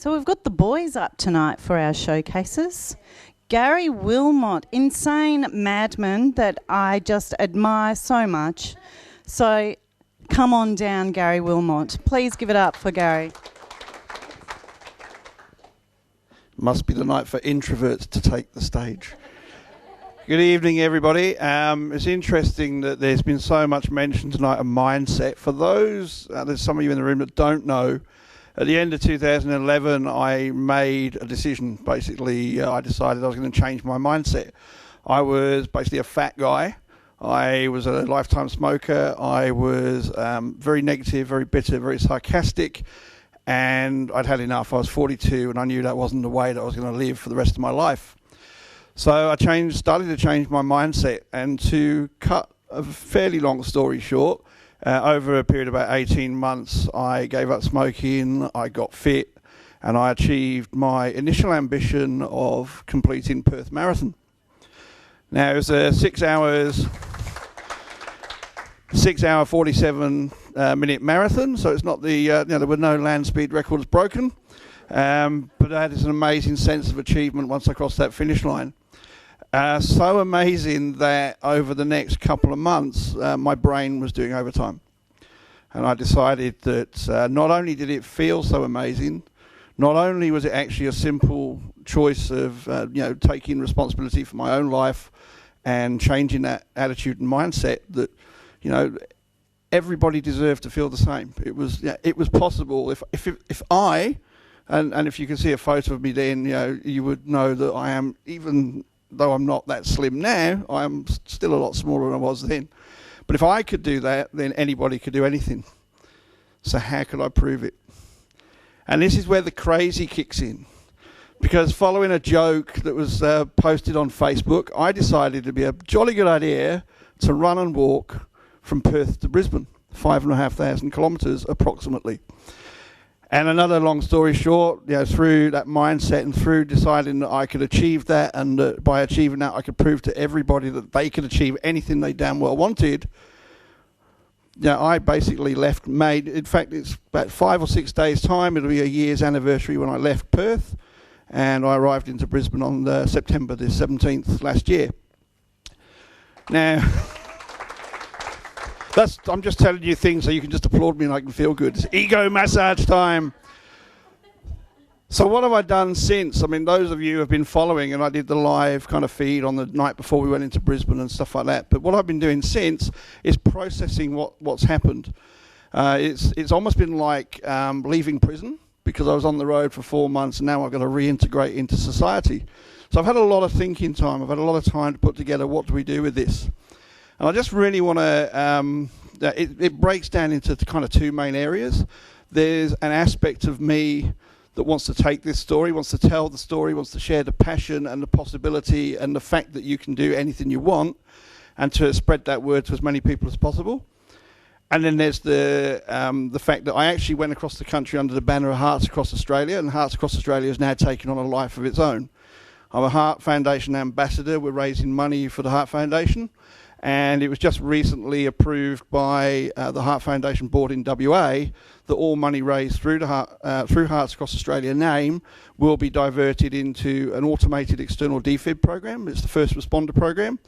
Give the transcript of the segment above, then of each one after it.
So we've got the boys up tonight for our showcases. Gary Wilmot, insane madman that I just admire so much. So come on down, Gary Wilmot. Please give it up for Gary. Must be the night for introverts to take the stage. Good evening, everybody. It's interesting that there's been so much mention tonight of mindset. For those, there's some of you in the room that don't know, at the end of 2011, I made a decision. Basically, I decided I was going to change my mindset. I was basically a fat guy. I was a lifetime smoker. I was very negative, very bitter, very sarcastic, and I'd had enough. I was 42, and I knew that wasn't the way that I was going to live for the rest of my life. So I started to change my mindset, and to cut a fairly long story short, over a period of about 18 months, I gave up smoking, I got fit, and I achieved my initial ambition of completing Perth Marathon. Now, it was a 6 hour, 47 minute marathon, so it's not there were no land speed records broken, but I had this amazing sense of achievement once I crossed that finish line. So amazing that over the next couple of months, my brain was doing overtime. And I decided that not only did it feel so amazing, not only was it actually a simple choice of taking responsibility for my own life and changing that attitude and mindset, that everybody deserved to feel the same. It was possible. If I, and if you can see a photo of me then, you would know that I am, even though I'm not that slim now, I am still a lot smaller than I was then. But if I could do that, then anybody could do anything. So how could I prove it? And this is where the crazy kicks in. Because following a joke that was posted on Facebook, I decided it'd be a jolly good idea to run and walk from Perth to Brisbane, 5,500 kilometres approximately. And another long story short, through that mindset and through deciding that I could achieve that, and that by achieving that I could prove to everybody that they could achieve anything they damn well wanted, I basically in fact, it's about 5 or 6 days' time, it'll be a year's anniversary when I left Perth, and I arrived into Brisbane on September the 17th last year. Now, I'm just telling you things so you can just applaud me and I can feel good. It's ego massage time. So what have I done since? I mean, those of you who have been following, and I did the live kind of feed on the night before we went into Brisbane and stuff like that. But what I've been doing since is processing what's happened. It's almost been like leaving prison, because I was on the road for 4 months and now I've got to reintegrate into society. So I've had a lot of thinking time. I've had a lot of time to put together what do we do with this. And I just really want to, it breaks down into kind of two main areas. There's an aspect of me that wants to take this story, wants to tell the story, wants to share the passion and the possibility and the fact that you can do anything you want, and to spread that word to as many people as possible. And then there's the fact that I actually went across the country under the banner of Hearts Across Australia, and Hearts Across Australia has now taken on a life of its own. I'm a Heart Foundation ambassador. We're raising money for the Heart Foundation. And it was just recently approved by the Heart Foundation Board in WA that all money raised through Hearts Across Australia name will be diverted into an automated external defib program. It's the first responder program.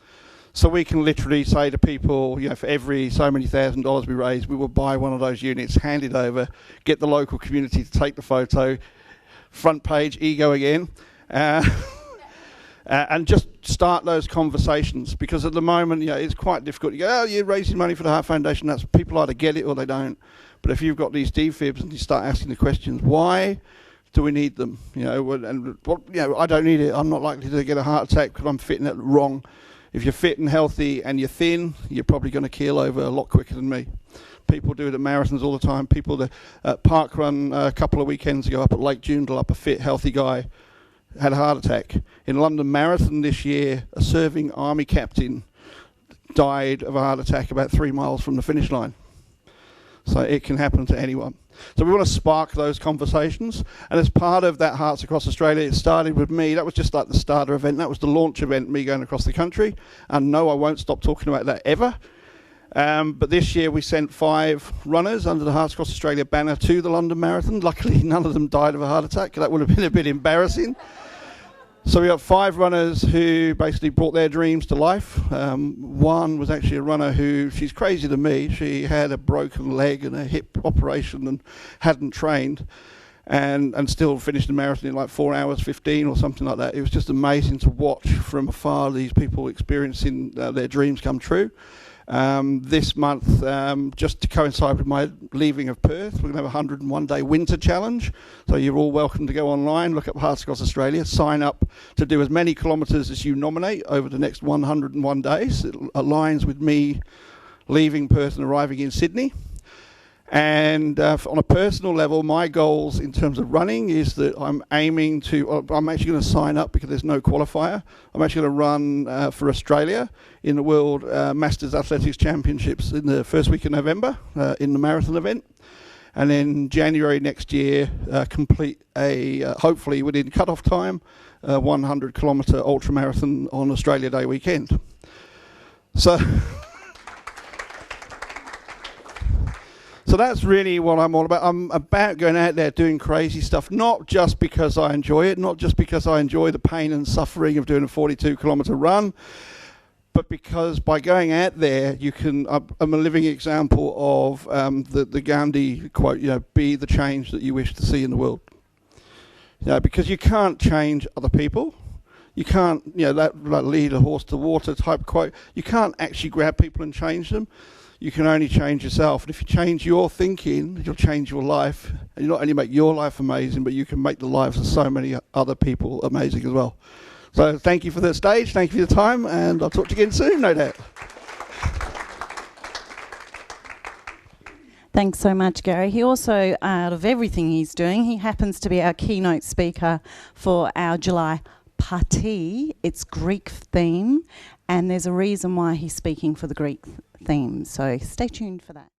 So we can literally say to people, for every so many $1,000 we raise, we will buy one of those units, hand it over, get the local community to take the photo, front page, ego again. And just start those conversations, because at the moment, it's quite difficult. You go, you're raising money for the Heart Foundation. That's people either get it or they don't. But if you've got these defibs and you start asking the questions, why do we need them? I don't need it. I'm not likely to get a heart attack because I'm fitting it wrong. If you're fit and healthy and you're thin, you're probably going to keel over a lot quicker than me. People do it at marathons all the time. People that park run a couple of weekends ago up at Lake Joondle, up a fit, healthy guy, had a heart attack. In London Marathon this year, a serving army captain died of a heart attack about 3 miles from the finish line. So it can happen to anyone. So we want to spark those conversations. And as part of that Hearts Across Australia, it started with me. That was just like the starter event. That was the launch event, me going across the country. And no, I won't stop talking about that ever. But this year we sent 5 runners under the Hearts Across Australia banner to the London Marathon. Luckily, none of them died of a heart attack. That would have been a bit embarrassing. So we got 5 runners who basically brought their dreams to life. One was actually a runner who, she's crazy to me. She had a broken leg and a hip operation and hadn't trained, and still finished the marathon in like 4 hours 15 or something like that. It was just amazing to watch from afar these people experiencing their dreams come true. This month, just to coincide with my leaving of Perth, we're going to have a 101-day winter challenge. So you're all welcome to go online, look up Hearts Across Australia, sign up to do as many kilometres as you nominate over the next 101 days. It aligns with me leaving Perth and arriving in Sydney. And on a personal level, my goals in terms of running is that I'm aiming to, I'm actually going to sign up because there's no qualifier. I'm actually going to run for Australia in the World Masters Athletics Championships in the first week of November in the marathon event. And then January next year, complete a, hopefully within cut-off time, 100-kilometre ultramarathon on Australia Day weekend. So... So that's really what I'm all about. I'm about going out there doing crazy stuff, not just because I enjoy it, not just because I enjoy the pain and suffering of doing a 42-kilometre run, but because by going out there, you can. I'm a living example of the Gandhi quote. You know, be the change that you wish to see in the world. You know, because you can't change other people. You can't, you know, that like lead a horse to water type quote. You can't actually grab people and change them. You can only change yourself. And if you change your thinking, you'll change your life. And you not only make your life amazing, but you can make the lives of so many other people amazing as well. So thank you for the stage. Thank you for your time. And I'll talk to you again soon, no doubt. Thanks so much, Gary. He also, out of everything he's doing, he happens to be our keynote speaker for our July party. It's Greek theme, and there's a reason why he's speaking for the Greek theme. So stay tuned for that.